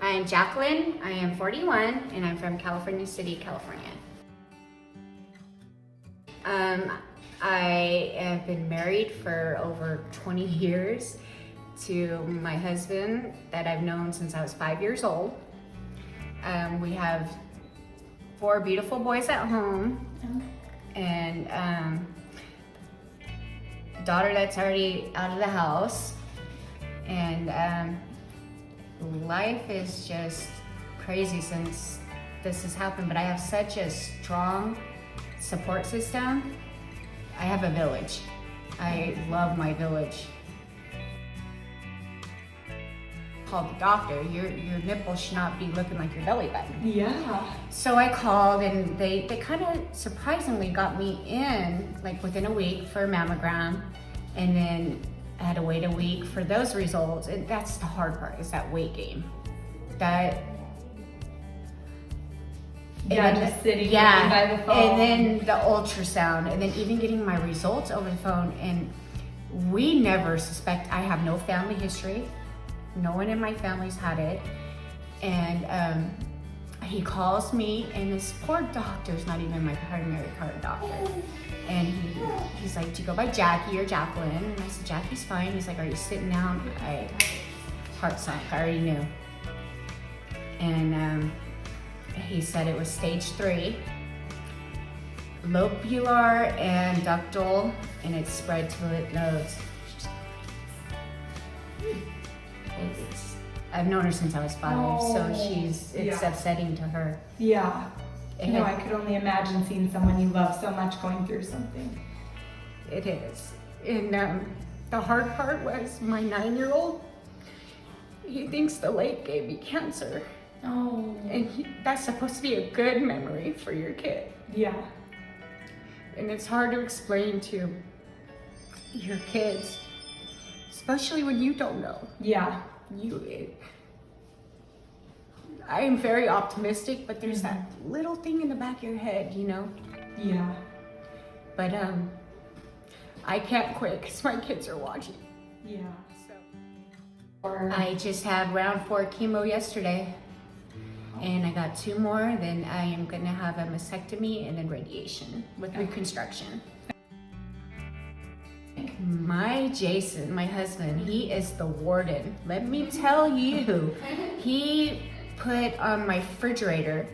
I'm Jacqueline, I am 41, and I'm from California City, California. I have been married for over 20 years to my husband that I've known since I was 5 years old. We have 4 beautiful boys at home, and a daughter that's already out of the house. And life is just crazy since this has happened, but I have such a strong support system. I have a village. I love my village. Called the doctor. Your nipples should not be looking like your belly button. Yeah. So I called, and they kind of surprisingly got me in like within a week for a mammogram, and then I had to wait a week for those results. And that's the hard part, is that weight gain. Just sitting by the phone. And then the ultrasound, and then even getting my results over the phone. And we never suspect. I have no family history. No one in my family's had it. And he calls me, and this poor doctor's not even my primary care doctor. And he's like, do you go by Jackie or Jacqueline? And I said, Jackie's fine. He's like, are you sitting down? Heart sunk, I already knew. And he said it was stage 3, lobular and ductal, and it spread to the nodes. I've known her since I was 5, so it's upsetting to her. Yeah. I could only imagine seeing someone you love so much going through something. It is. And the hard part was my 9-year-old, he thinks the lake gave me cancer. Oh. And that's supposed to be a good memory for your kid. Yeah. And it's hard to explain to your kids, especially when you don't know. Yeah. I am very optimistic, but there's that little thing in the back of your head, Yeah. But I can't quit because my kids are watching. Yeah. I just had round 4 chemo yesterday, and I got 2 more. Then I am gonna have a mastectomy and then radiation with reconstruction. My Jason, my husband, he is the warden. Let me tell you, he put on my refrigerator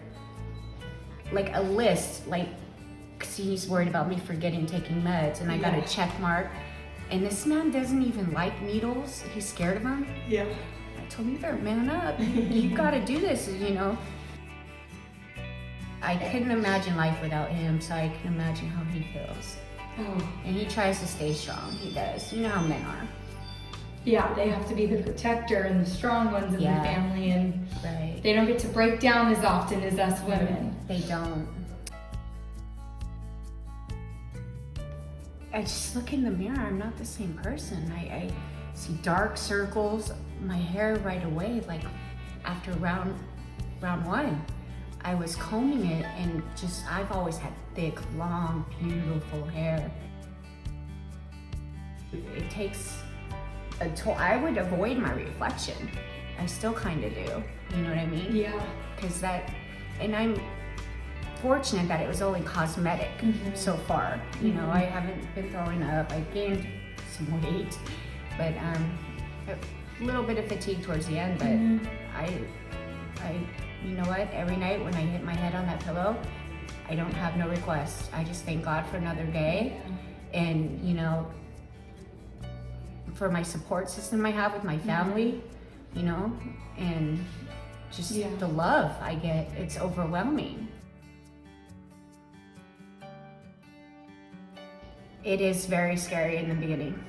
like a list, because he's worried about me forgetting taking meds, and I got a check mark. And this man doesn't even like needles. He's scared of them. Yeah. I told him, you better man up. You gotta do this, I couldn't imagine life without him, so I can imagine how he feels. Oh. And he tries to stay strong. He does. You know how men are. Yeah, they have to be the protector and the strong ones in the family, and they don't get to break down as often as us women. They don't. I just look in the mirror, I'm not the same person. I see dark circles, my hair right away, like after round 1. I was combing it, and I've always had thick, long, beautiful hair. It takes a toll. I would avoid my reflection. I still kind of do, you know what I mean? Yeah. And I'm fortunate that it was only cosmetic so far. I haven't been throwing up. I gained some weight, but a little bit of fatigue towards the end. But I you know what? Every night when I hit my head on that pillow, I don't have no requests. I just thank God for another day, and for my support system I have with my family, and just the love I get. It's overwhelming. It is very scary in the beginning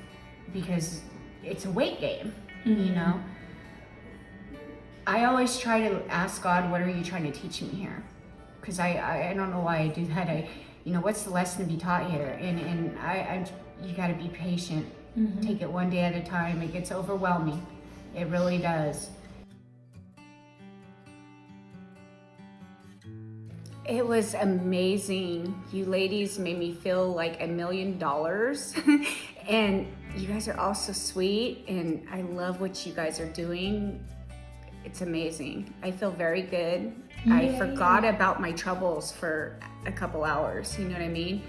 because it's a weight game, I always try to ask God, what are you trying to teach me here? Because I don't know why I do that. What's the lesson to be taught here? And you got to be patient. Take it one day at a time. It gets overwhelming. It really does. It was amazing. You ladies made me feel like $1 million. And you guys are all so sweet, and I love what you guys are doing. it's amazing. I feel very good. I forgot about my troubles for a couple hours, you know what I mean?